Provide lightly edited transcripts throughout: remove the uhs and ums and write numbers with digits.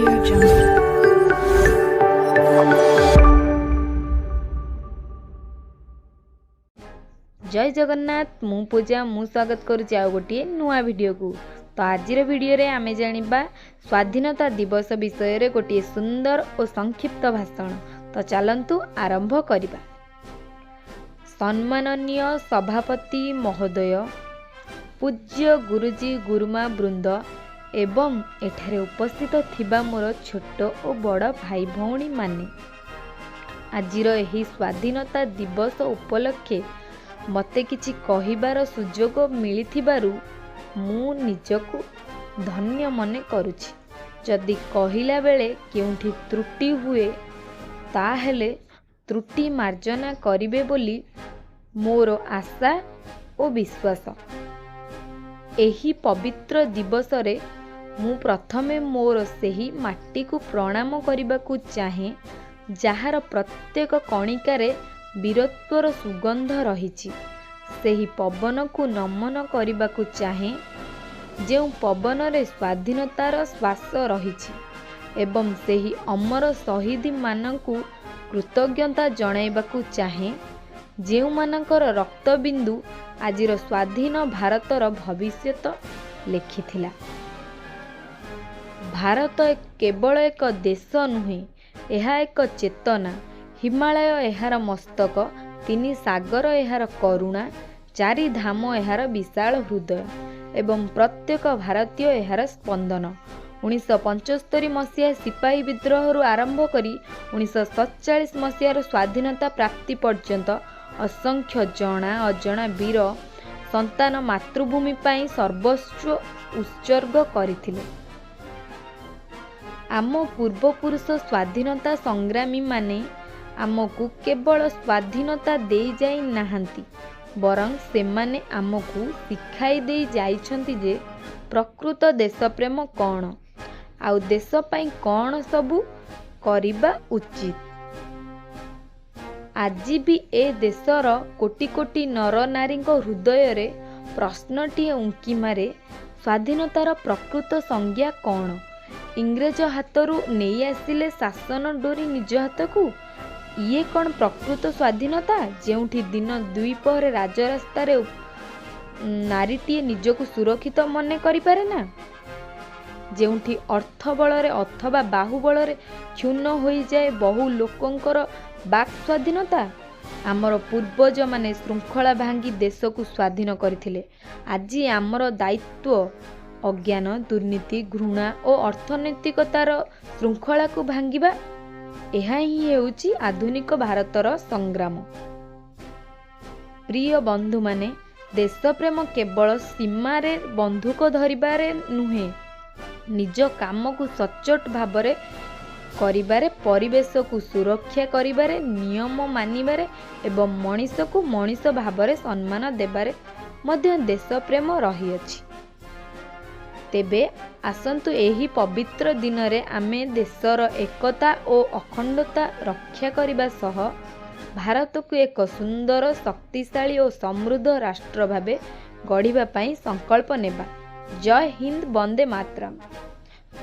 Audio Jungle। जय जगन्नाथ मु पूजा मु स्वागत करुच्ची आउ गोटे नुआ वीडियो को। तो आज वीडियो रे आमे जानिबा स्वाधीनता दिवस विषय रे गोटे सुंदर और संक्षिप्त भाषण। तो चलंतु आरंभ करिबा। सम्माननीय सभापति महोदय, पूज्य गुरुजी गुरुमा वृंद एवं एठारे उपस्थित थिबा मोर छोट और बड़ भाई भौणी माने, आजिर एही स्वाधीनता दिवस उपलक्षे मते किछि कहिबार सुजोग मिलिथिबारु मु निजको धन्य मने करुछि। जदि कहिला बेले केउठी त्रुटि हुए ताहेले त्रुटि मार्जना करिबे बोली मोर आशा और विश्वास। एही पवित्र दिवस रे मु प्रथमे मोर सेही माटी को प्रणाम करिबाकू चाहे जहार प्रत्येक कणिकारे वीरत्वर सुगंध रहिछि। सेही पवन को नमन करिबाकू चाहे जेउ पवन रे स्वाधीनतार श्वास रहिछि एवं सेही अमर शहीद मानकू कृतज्ञता जणाइबाकू चाहे जेउ मानकर रक्तबिंदु आजिर स्वाधीन भारतर भविष्यत लेखिथिला। भारत केवल एक देश नुहे, एहा एक चेतना। हिमालय एहार मस्तक, तीन सागर एहार करुणा, चारि धाम एहार विशाल हृदय एवं प्रत्येक भारतीय एहार स्पंदन। 1975 मसीहा सिपाही विद्रोह आरंभ करी 1947 मसीहार स्वाधीनता प्राप्ति पर्यंत असंख्य जଣା अजଣା वीर संतान मातृभूमि पाई सर्वस्व उत्सर्ग करथिले। आम पूर्वपुरुष स्वाधीनता संग्रामी माने आमको केवल स्वाधीनता दे जाई नाहांती, बरं सेमाने आमको शिखाई दे जाइछंती जे प्रकृत देशप्रेम कौन आउ देश पाई कौन सबू करिबा उचित। आज भी ए देशर कोटि कोटि नर नारी हृदय रे प्रश्नटीए उंकी मारे, स्वाधीनतार प्रकृत संज्ञा कौन? इंग्रेज हाथरू नहीं आसिले शासन डोरी निज हाथ को, ये कौन प्रकृत स्वाधीनता? जेउठी दिन द्विपहरे राजरास्ता रे नारीटीए निजको सुरक्षित मने करि पारे ना, जेउठी अर्थ बलरे अथवा बाहुबल रे क्षुण्ण होई जाए बहु लोकंकर बाक स्वाधीनता। आमर पूर्वज माने श्रृंखला भांगी देश को स्वाधीन करथिले। आज आमर दायित्व अज्ञान, दुर्नीति, घृणा और अर्थनैतिकतार श्रृंखला को भांगिबा। एहा ही हेउची आधुनिक भारतर संग्राम। प्रिय बंधु माने, देश प्रेम केवल सीमारे बंधुक धरिबारे नुहे, निज काम को सचोट भावरे करिबारे, परिवेश को सुरक्षा करिबारे, नियम मानिबारे एवं मनीष को मनीष भावरे सम्मान देबारे मध्य देश प्रेम रही अछि। तेबे आसंतु एही पवित्र दिन रे आमे देशर एकता और अखंडता रक्षा करिबा सह भारत को एक सुंदर, शक्तिशाली और समृद्ध राष्ट्र भावे गढ़िबा पई संकल्प नेबा। जय हिंद, वंदे मातरम।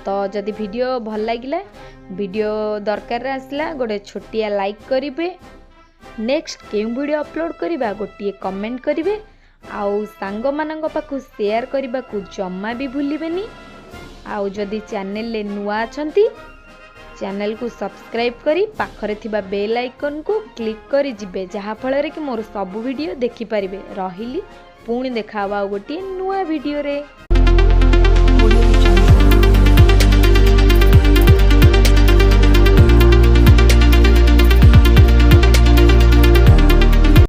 तो जदि वीडियो भल लागिला, वीडियो दरकार आसला गोटे छोटिया लाइक करिवे, नेक्स्ट केउ वीडियो अपलोड करिबा गोटिए कमेंट करिवे, आउ सांग मानंग पाखु शेयर करबा को जम्मा भी भूलिबेनी। आउ जदि चैनल ले नुआ अछंती, चैनल को सब्सक्राइब करी पाखरे थिबा बेल आइकन को क्लिक करी जिबे, जहा फଳରେ कि मोर सब वीडियो देखि परिबे। रहिली पुणी देखा गोटे नुआ वीडियो रे।